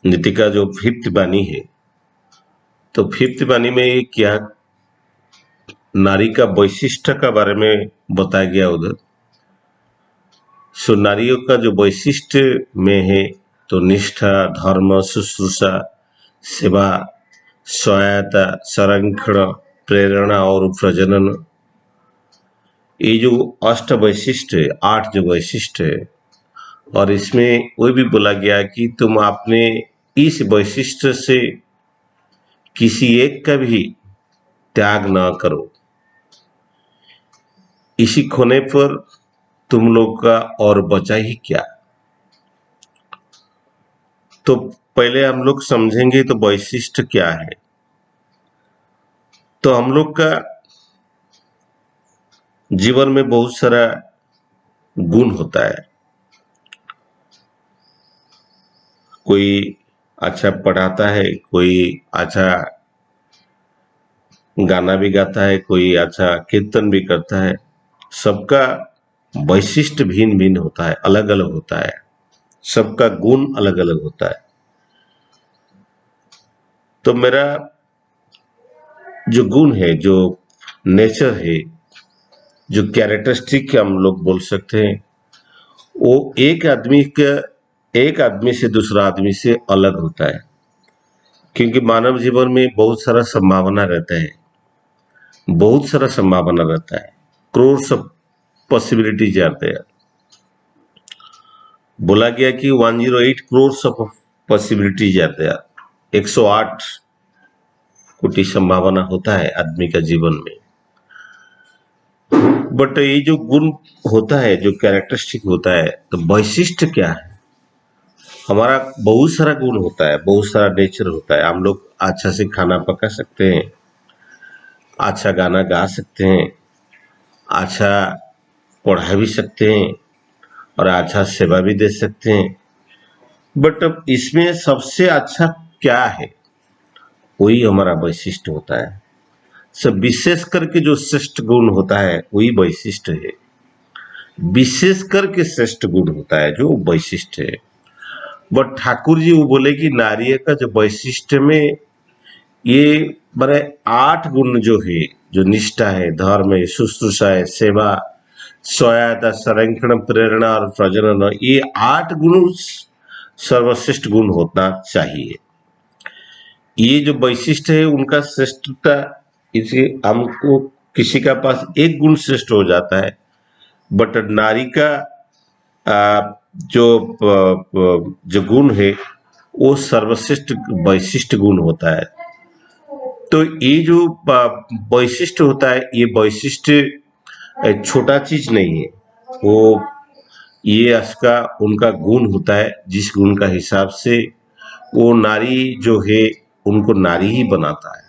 नीति का जो फिफ्थ बानी है, तो फिफ्थ बानी में ये क्या नारी का वैशिष्ट का बारे में बताया गया उधर। सो नारियों का जो वैशिष्ट में है, तो निष्ठा, धर्म, शुश्रूषा, सेवा, सहायता, संरक्षण, प्रेरणा और प्रजनन। ये जो अष्ट वैशिष्ट है, 8 जो वैशिष्ट है, और इसमें वो भी बोला गया कि तुम अपने इस वैशिष्ट से किसी एक का भी त्याग ना करो। इसी खोने पर तुम लोग का और बचा ही क्या। तो पहले हम लोग समझेंगे तो वैशिष्ट क्या है। तो हम लोग का जीवन में बहुत सारा गुण होता है। कोई अच्छा पढ़ाता है, कोई अच्छा गाना भी गाता है, कोई अच्छा कीर्तन भी करता है। सबका वैशिष्ट भिन्न भिन्न होता है, अलग अलग होता है। सबका गुण अलग अलग होता है। तो मेरा जो गुण है, जो नेचर है, जो कैरेक्टरिस्टिक हम लोग बोल सकते हैं, वो एक आदमी से दूसरा आदमी से अलग होता है। क्योंकि मानव जीवन में बहुत सारा संभावना रहता है, बहुत सारा संभावना रहता है। Crores of possibilities are there. बोला गया कि 108 crores of possibilities are there. 108 कोटि संभावना होता है आदमी का जीवन में। बट ये जो गुण होता है, जो कैरेक्टरिस्टिक होता है, तो वैशिष्ट क्या है। हमारा बहुत सारा गुण होता है, बहुत सारा नेचर होता है। हम लोग अच्छा से खाना पका सकते हैं, अच्छा गाना गा सकते हैं, अच्छा पढ़ा भी सकते हैं, और अच्छा सेवा भी दे सकते हैं। बट अब इसमें सबसे अच्छा क्या है, वही हमारा वैशिष्ट होता है। सब विशेष करके जो श्रेष्ठ गुण होता है वही वैशिष्ट है। विशेष करके श्रेष्ठ गुण होता है जो वैशिष्ट है। बट ठाकुर जी वो बोले कि नारी का जो वैशिष्ट में ये बड़े 8 गुण जो है, जो निष्ठा है, धर्म है, शुश्रूषा है, सेवा, सहायता, संरक्षण, प्रेरणा और प्रजनन, ये 8 गुण सर्वश्रेष्ठ गुण होना चाहिए। ये जो वैशिष्ट है उनका श्रेष्ठता, इसे हमको किसी का पास एक गुण श्रेष्ठ हो जाता है, बट नारी का जो जो गुण है वो सर्वश्रेष्ठ वैशिष्ट गुण होता है। तो ये जो वैशिष्ट होता है, ये वैशिष्ट छोटा चीज नहीं है। वो ये इसका उनका गुण होता है, जिस गुण का हिसाब से वो नारी जो है उनको नारी ही बनाता है।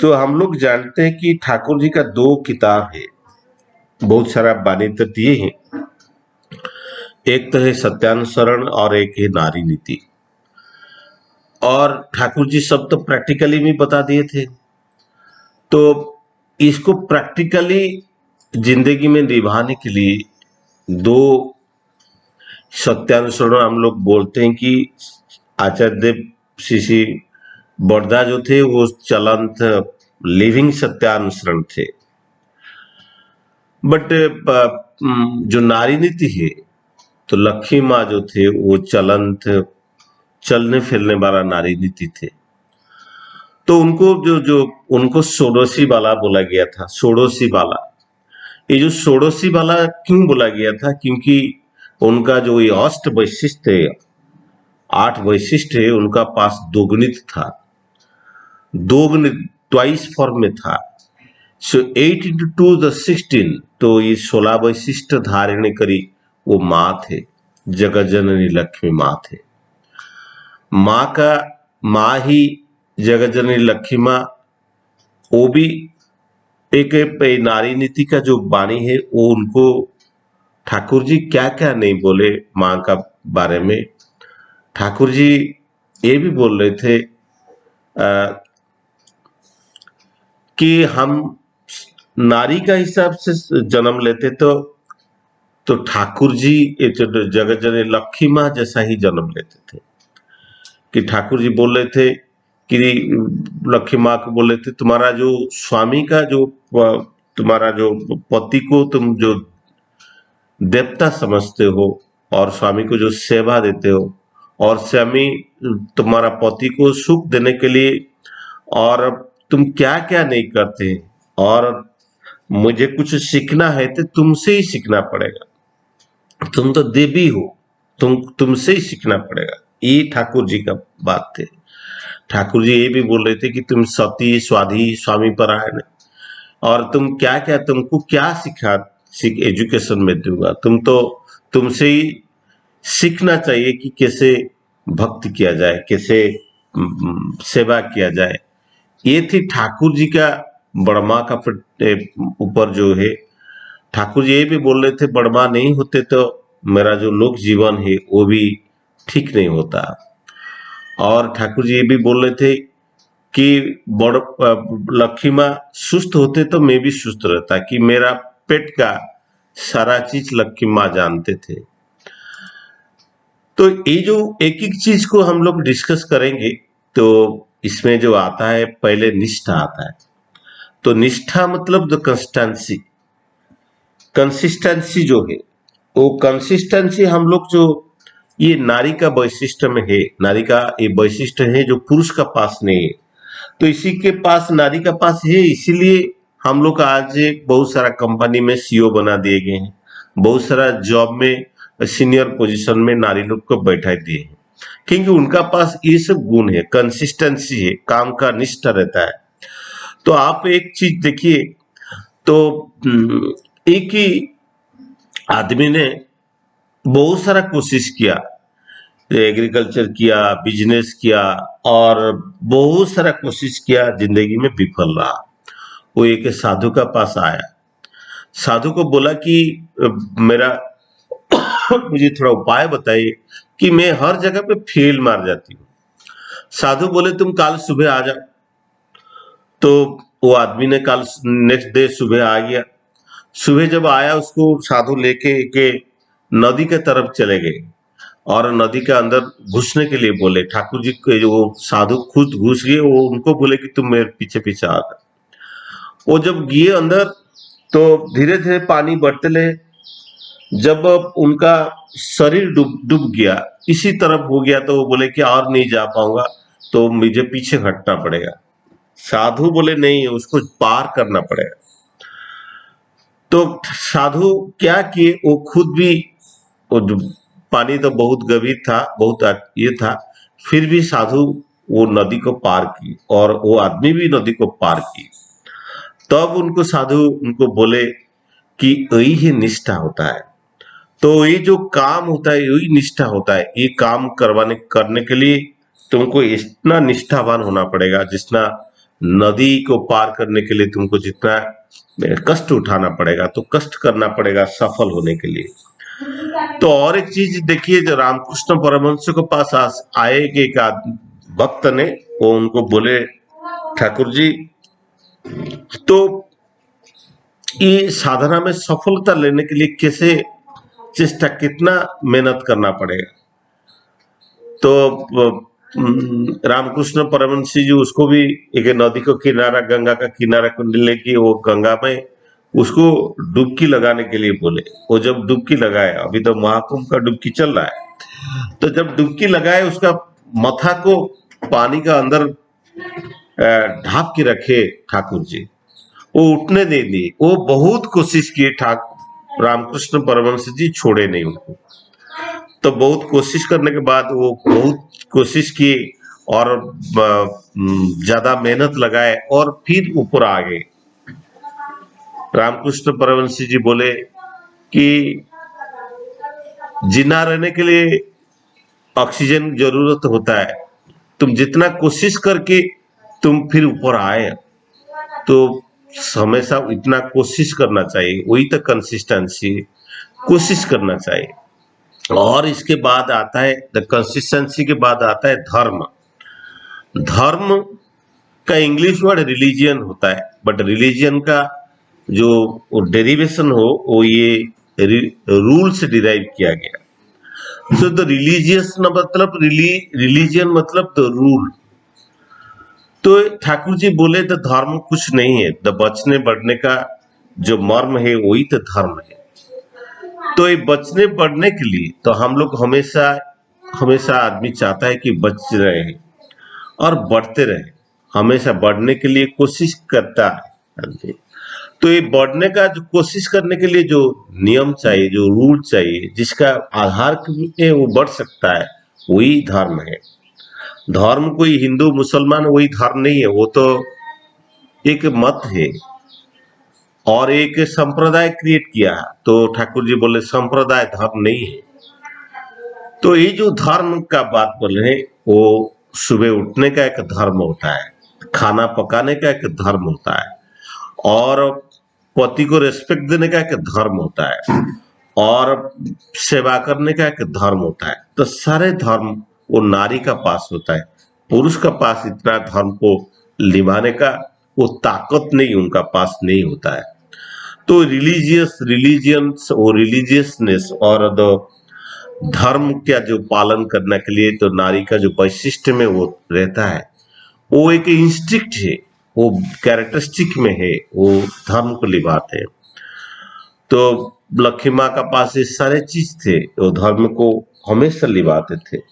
तो हम लोग जानते हैं कि ठाकुर जी का 2 किताब है, बहुत सारा वाणी तो दिए हैं। एक तो है सत्यानुसरण और एक है नारी नीति। और ठाकुर जी सब तो प्रैक्टिकली भी बता दिए थे। तो इसको प्रैक्टिकली जिंदगी में निभाने के लिए 2 सत्यानुसरण हम लोग बोलते हैं कि आचार्य देव श्री बड़दा जो थे वो चलंत लिविंग सत्यानुसरण थे। बट जो नारी नीति है, तो लक्ष्मी माँ जो थे वो चलंत चलने फिरने वाला नारी नीति थे। तो उनको जो जो उनको षोडशी वाला बोला गया था, षोडशी वाला। ये जो षोडशी वाला क्यों बोला गया था, क्योंकि उनका जो ये अष्ट वैशिष्ट है, 8 वैशिष्ट है, उनका पास दोगुणित था, दोगुणित ट्वाइस फॉर्म में था। सो 8 into 2 the 16, तो ये 16 वैशिष्ट धारण करी वो माँ थे, जगत जननी लक्ष्मी माँ थे। माँ का माँ ही जगत जननी लक्ष्मी माँ, वो भी एक नारी नीति का जो वाणी है वो उनको ठाकुर जी क्या क्या नहीं बोले माँ का बारे में। ठाकुर जी ये भी बोल रहे थे कि हम नारी का हिसाब से जन्म लेते तो ठाकुर जी जगत जननी लक्ष्मी माँ जैसा ही जन्म लेते थे। कि ठाकुर जी बोल रहे थे कि लक्ष्मी माँ को बोल रहे थे, तुम्हारा जो स्वामी का जो तुम्हारा जो पति को तुम जो देवता समझते हो और स्वामी को जो सेवा देते हो, और स्वामी तुम्हारा पति को सुख देने के लिए, और तुम क्या क्या नहीं करते, और मुझे कुछ सीखना है तो तुमसे ही सीखना पड़ेगा, तुम तो देवी हो, तुमसे ही सीखना पड़ेगा। ये ठाकुर जी का बात थे। ठाकुर जी ये भी बोल रहे थे कि तुम सती स्वाधी स्वामी परायण, और तुम क्या क्या, तुमको क्या सीख एजुकेशन में दूंगा, तुमसे ही सीखना चाहिए कि कैसे भक्ति किया जाए, कैसे सेवा किया जाए। ये थी ठाकुर जी का बड़मा का ऊपर जो है। ठाकुर जी ये भी बोल रहे थे, बड़मा नहीं होते तो मेरा जो लोक जीवन है वो भी ठीक नहीं होता। और ठाकुर जी ये भी बोल रहे थे कि बड़ लक्ष्मी माँ सुस्त होते तो मैं भी सुस्त रहता, कि मेरा पेट का सारा चीज लक्ष्मी माँ जानते थे। तो ये जो एक एक चीज को हम लोग डिस्कस करेंगे, तो इसमें जो आता है पहले निष्ठा आता है। तो निष्ठा मतलब द कंसिस्टेंसी, कंसिस्टेंसी जो है वो कंसिस्टेंसी हम लोग जो, ये नारी का वैशिष्ट्य में है, नारी का ये वैशिष्ट्य है जो पुरुष का पास नहीं है। तो इसी के पास, नारी का पास है, इसीलिए हम लोग आज बहुत सारा कंपनी में सीईओ बना दिए गए हैं, बहुत सारा जॉब में सीनियर पोजीशन में नारी लोग को बैठा दिए हैं, क्योंकि उनका पास ये सब गुण है, कंसिस्टेंसी है, काम का निष्ठा रहता है। तो आप एक चीज देखिए, तो एक ही आदमी ने बहुत सारा कोशिश किया, एग्रीकल्चर किया, बिजनेस किया, और बहुत सारा कोशिश किया, जिंदगी में विफल रहा। वो एक साधु का पास आया, साधु को बोला कि मेरा मुझे थोड़ा उपाय बताइए कि मैं हर जगह पे फेल मार जाती हूँ। साधु बोले तुम कल सुबह आ जाओ। तो वो आदमी ने कल नेक्स्ट डे सुबह आ गया। सुबह जब आया, उसको साधु लेके के नदी के तरफ चले गए, और नदी के अंदर घुसने के लिए बोले। ठाकुर जी के जो साधु खुद घुस गए, वो उनको बोले कि तुम मेरे पीछे पीछे आ गए। वो जब गए अंदर, तो धीरे धीरे पानी बढ़ते रहे। जब उनका शरीर डूब डूब गया, इसी तरफ हो गया, तो वो बोले कि और नहीं जा पाऊंगा, तो मुझे पीछे हटना पड़ेगा। साधु बोले नहीं, उसको पार करना पड़ेगा। तो साधु क्या किए, वो खुद भी, वो पानी तो बहुत गंभीर था, बहुत ये था, फिर भी साधु वो नदी को पार की, और वो आदमी भी नदी को पार की। तब उनको साधु उनको बोले कि यही ही निष्ठा होता है। तो ये जो काम होता है यही निष्ठा होता है। ये काम करने के लिए तुमको इतना निष्ठावान होना पड़ेगा, जितना नदी को पार करने के लिए तुमको जितना कष्ट उठाना पड़ेगा, तो कष्ट करना पड़ेगा सफल होने के लिए। तो और एक चीज देखिए, जो रामकृष्ण परमहंस के पास आए कि एक भक्त ने, वो उनको बोले ठाकुर जी, तो ये साधना में सफलता लेने के लिए कैसे चेष्टा, कितना मेहनत करना पड़ेगा। तो रामकृष्ण परमहंस जी उसको भी एक नदी को किनारा, गंगा का किनारा को लेके वो गंगा में उसको डुबकी लगाने के लिए बोले। वो जब डुबकी लगाए, अभी तो महाकुंभ का डुबकी चल रहा है, तो जब डुबकी लगाए, उसका माथा को पानी का अंदर ढाप के रखे ठाकुर जी, वो उठने नहीं दिए। वो बहुत कोशिश किए, ठाकुर रामकृष्ण परमहंस जी छोड़े नहीं उनको। तो बहुत कोशिश करने के बाद वो बहुत कोशिश किए, और ज्यादा मेहनत लगाए, और फिर ऊपर आ गए। रामकृष्ण परमहंस जी बोले कि जिंदा रहने के लिए ऑक्सीजन जरूरत होता है, तुम जितना कोशिश करके तुम फिर ऊपर आए, तो हमेशा इतना कोशिश करना चाहिए, वही तो कंसिस्टेंसी, कोशिश करना चाहिए। और इसके बाद आता है, द कंसिस्टेंसी के बाद आता है धर्म। धर्म का इंग्लिश वर्ड रिलीजियन होता है, बट रिलीजियन का जो डेरिवेशन हो, वो ये रूल से डिराइव किया गया। सो द रिलीजियस मतलब रिलीजियन मतलब द रूल। तो ठाकुर जी बोले तो धर्म कुछ नहीं है, द बचने बढ़ने का जो मर्म है वही तो धर्म है। तो ये बचने बढ़ने के लिए तो हम लोग हमेशा हमेशा आदमी चाहता है कि बच रहे और बढ़ते रहे, हमेशा बढ़ने के लिए कोशिश करता है आदमी। तो ये बढ़ने का जो कोशिश करने के लिए जो नियम चाहिए, जो रूल चाहिए, जिसका आधार पे वो बढ़ सकता है, वही धर्म है। धर्म कोई हिंदू मुसलमान वही धर्म नहीं है, वो तो एक मत है और एक संप्रदाय क्रिएट किया है। तो ठाकुर जी बोले संप्रदाय धर्म नहीं है। तो ये जो धर्म का बात बोल रहे हैं, वो सुबह उठने का एक धर्म होता है, खाना पकाने का एक धर्म होता है, और पति को रेस्पेक्ट देने का एक धर्म होता है, और सेवा करने का एक धर्म होता है। तो सारे धर्म वो नारी का पास होता है, पुरुष का पास इतना धर्म को निभाने का वो ताकत नहीं, उनका पास नहीं होता है। तो रिलीजियंस और रिलीजियसनेस और द धर्म का जो पालन करने के लिए तो नारी का जो वैशिष्ट्य में वो रहता है, वो एक इंस्टिक्ट है, वो कैरेक्टरिस्टिक में है, वो धर्म को निभाते हैं। तो लक्ष्मी माँ का पास ये सारे चीज थे, वो धर्म को हमेशा निभाते थे।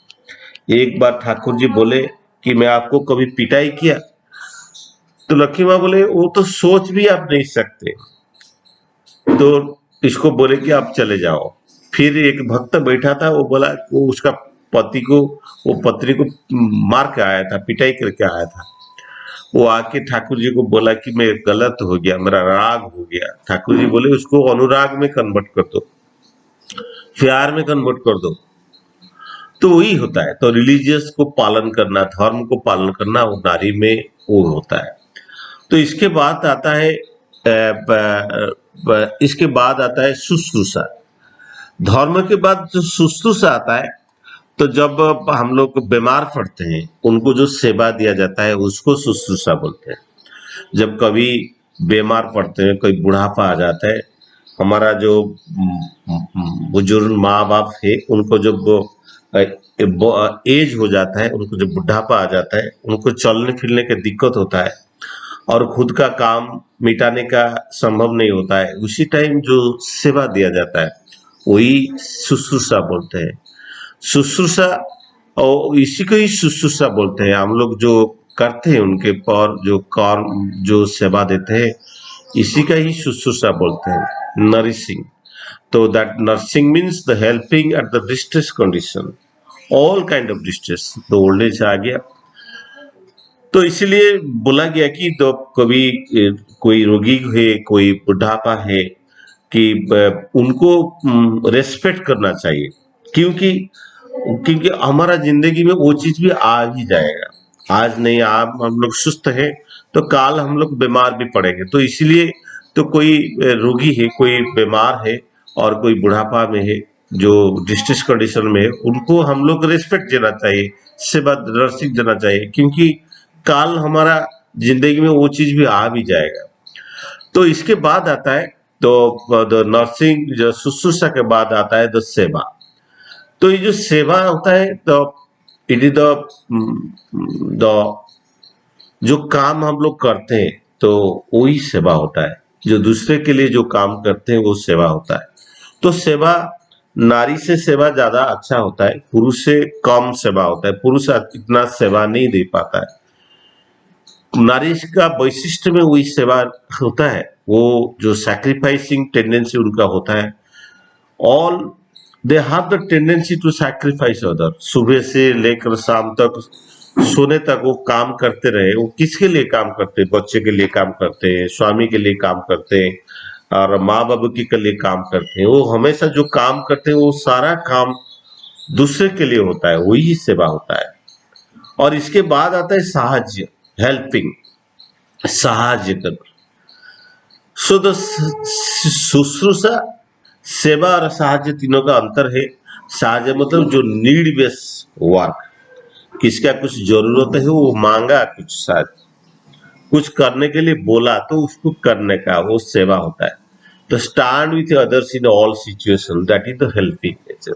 एक बार ठाकुर जी बोले कि मैं आपको कभी पिटाई किया? तो लक्ष्मी माँ बोले वो तो सोच भी आप नहीं सकते। तो इसको बोले कि आप चले जाओ। फिर एक भक्त बैठा था, वो बोला वो उसका पति को, वो पत्नी को मार के आया था, पिटाई करके आया था। वो आके ठाकुर जी को बोला कि मैं गलत हो गया, मेरा राग हो गया। ठाकुर जी बोले उसको अनुराग में कन्वर्ट कर दो, प्यार में कन्वर्ट कर दो। तो वही होता है। तो रिलीजियस को पालन करना, धर्म को पालन करना, वो नारी में वो होता है। तो इसके बाद आता है इसके बाद आता है शुश्रूषा। धर्म के बाद जो शुश्रूषा आता है, तो जब हम लोग बीमार पड़ते हैं, उनको जो सेवा दिया जाता है उसको शुश्रूषा बोलते हैं। जब कभी बीमार पड़ते हैं, कोई बुढ़ापा आ जाता है, हमारा जो बुजुर्ग माँ बाप है, उनको जब एज हो जाता है, उनको जब बुढ़ापा आ जाता है, उनको चलने फिरने की दिक्कत होता है और खुद का काम मिटाने का संभव नहीं होता है, उसी टाइम जो सेवा दिया जाता है वही शुश्रूषा बोलते हैं। शुश्रूषा, और इसी को ही शुश्रूषा बोलते हैं। हम लोग जो करते हैं उनके पर जो कर्म, जो सेवा देते हैं, इसी का ही शुश्रूषा बोलते हैं, नरिशिंग। तो that nursing means the helping at the distress condition, all kind of distress. तो ओल्ड एज आ गया, तो इसलिए बोला गया कि तो कभी कोई रोगी है, कोई बुढ़ापा है, कि उनको रेस्पेक्ट करना चाहिए। क्योंकि क्योंकि हमारा जिंदगी में वो चीज भी आ ही जाएगा। आज नहीं, आप हम लोग सुस्त है तो काल हम लोग बीमार भी पड़ेंगे। तो इसलिए तो कोई रोगी है, कोई बीमार है और कोई बुढ़ापा में है, जो डिस्ट्रेस कंडीशन में है, उनको हम लोग रेस्पेक्ट देना चाहिए, सेवा नर्सिंग देना चाहिए। क्योंकि काल हमारा जिंदगी में वो चीज भी आ भी जाएगा। तो इसके बाद आता है तो द नर्सिंग, जो शुश्रूषा के बाद आता है द सेवा। तो ये जो सेवा होता है, तो इट इज द जो काम हम लोग करते हैं तो वही सेवा होता है। जो दूसरे के लिए जो काम करते हैं वो सेवा होता है। तो सेवा, नारी से सेवा ज्यादा अच्छा होता है, पुरुष से कम सेवा होता है। पुरुष इतना सेवा नहीं दे पाता है। नारी का वैशिष्ट्य में वही सेवा होता है, वो जो सैक्रिफाइसिंग टेंडेंसी उनका होता है। All they have the tendency to sacrifice other. सुबह से लेकर शाम तक, सोने तक वो काम करते रहे। वो किसके लिए काम करते हैं? बच्चे के लिए काम करते हैं, स्वामी के लिए काम करते हैं, और माँ बाबू के लिए काम करते हैं। वो हमेशा जो काम करते हैं वो सारा काम दूसरे के लिए होता है, वही सेवा होता है। और इसके बाद आता है साहाଯ୍य, हेल्पिंग, साहाଯ୍य करना। सो द शुश्रूषा, सेवा और साहाଯ୍य तीनों का अंतर है। साहाଯ୍य मतलब जो नीड बेस वर्क, किसका कुछ जरूरत है, वो मांगा कुछ, शायद कुछ करने के लिए बोला तो उसको करने का, वो सेवा होता है। तो stand with others in all situation, that is the helping nature.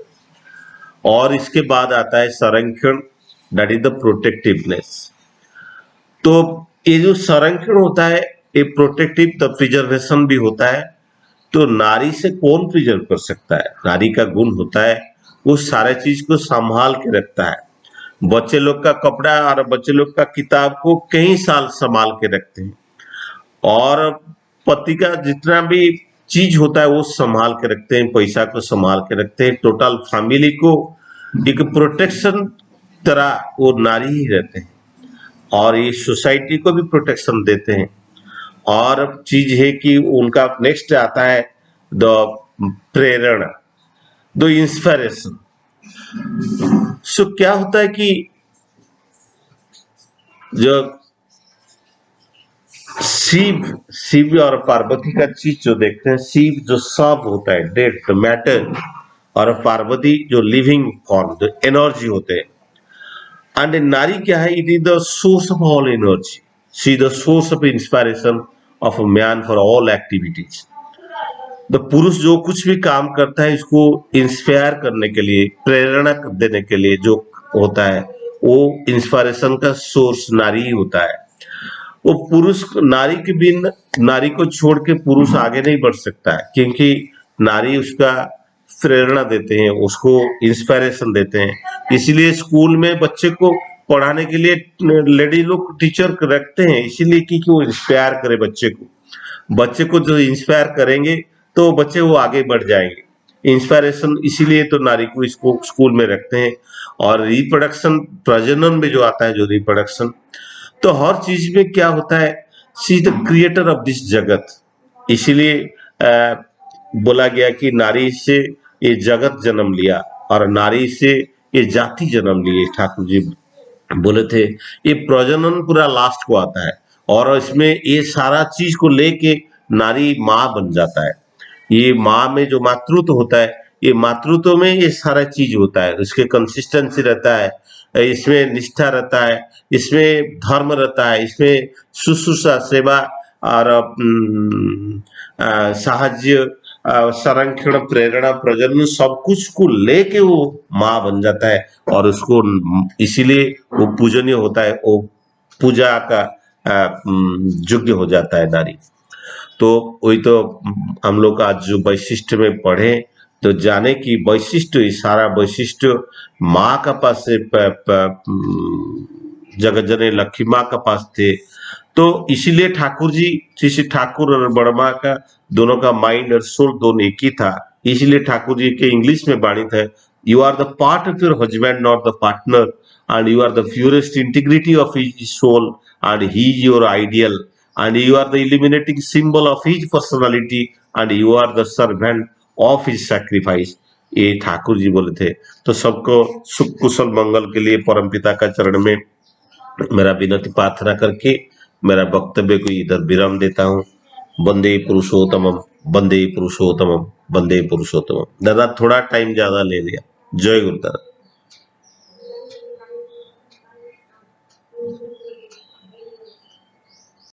और इसके बाद आता है संरक्षण, दैट इज द प्रोटेक्टिवनेस। तो ये जो संरक्षण होता है, ये प्रोटेक्टिव द प्रिजर्वेशन भी होता है। तो नारी से कौन प्रिजर्व कर सकता है? नारी का गुण होता है वो सारे चीज को संभाल के रखता है। बच्चे लोग का कपड़ा और बच्चे लोग का किताब को कई साल संभाल के रखते हैं, और पति का जितना भी चीज होता है वो संभाल के रखते हैं, पैसा को संभाल के रखते हैं, टोटल फैमिली को एक प्रोटेक्शन तरह वो नारी ही रहते हैं, और ये सोसाइटी को भी प्रोटेक्शन देते हैं। और चीज है कि उनका नेक्स्ट आता है द प्रेरणा, द इंस्पिरेशन। सो क्या होता है कि जो शिव शिव और पार्वती का चीज जो देखते हैं, शिव जो सब होता है डेड द मैटर, और पार्वती जो लिविंग फॉर्म जो एनर्जी होते हैं। एंड नारी क्या है? It is the source of all energy, she the source of inspiration of a man for all activities. The पुरुष जो कुछ भी काम करता है इसको इंस्पायर करने के लिए, प्रेरणा देने के लिए जो होता है, वो इंस्पिरेशन का सोर्स नारी ही होता है। वो पुरुष नारी के बिन, नारी को छोड़ के पुरुष आगे नहीं बढ़ सकता है, क्योंकि नारी उसका प्रेरणा देते हैं, उसको इंस्पिरेशन देते हैं। इसीलिए स्कूल में बच्चे को पढ़ाने के लिए लेडी लोग टीचर रखते हैं, इसीलिए कि वो इंस्पायर करे बच्चे को। बच्चे को जो इंस्पायर करेंगे तो बच्चे वो आगे बढ़ जाएंगे। इंस्पिरेशन इसीलिए तो नारी को इसको स्कूल में रखते हैं। और रिप्रोडक्शन, प्रजनन में जो आता है, जो रिप्रोडक्शन, तो हर चीज में क्या होता है, she is the creator of this जगत। इसीलिए बोला गया कि नारी से ये जगत जन्म लिया और नारी से ये जाति जन्म लिए। ठाकुर जी बोले थे ये प्रजनन पूरा लास्ट को आता है, और इसमें ये सारा चीज को लेके नारी माँ बन जाता है। ये माँ में जो मातृत्व होता है, ये मातृत्व में ये सारा चीज होता है, उसके कंसिस्टेंसी रहता है, इसमें निष्ठा रहता है, इसमें धर्म रहता है, इसमें शुश्रूषा, सेवा और साहाଯ୍य, संरक्षण, प्रेरणा, प्रजनन, सब कुछ को लेके वो माँ बन जाता है। और उसको इसीलिए वो पूजनीय होता है, वो पूजा का योग्य हो जाता है नारी। तो वही तो हम लोग आज जो वैशिष्ट में पढ़े, तो जाने की वैशिष्ट, सारा वैशिष्ट माँ का पास से जगत जननी लक्ष्मी माँ का पास थे। तो इसीलिए ठाकुर जी, श्री ठाकुर और बड़मा का दोनों का माइंड और सोल दोनों एक ही था। इसलिए ठाकुर जी के इंग्लिश में बाणी था, you are the part of your husband, not the partner, and you are the purest integrity of his soul, and he is your ideal, and you are the illuminating symbol of his personality, and you are the servant of his sacrifice। ये ठाकुर जी बोले थे। तो सबको सुख कुशल मंगल के लिए परमपिता का चरण में मेरा विनती प्रार्थना करके मेरा वक्तव्य को इधर विराम देता हूँ। वंदे पुरुषोत्तमम, वंदे पुरुषोत्तमम, वंदे पुरुषोत्तमम। दादा थोड़ा टाइम ज्यादा ले लिया। जय गुरुदास।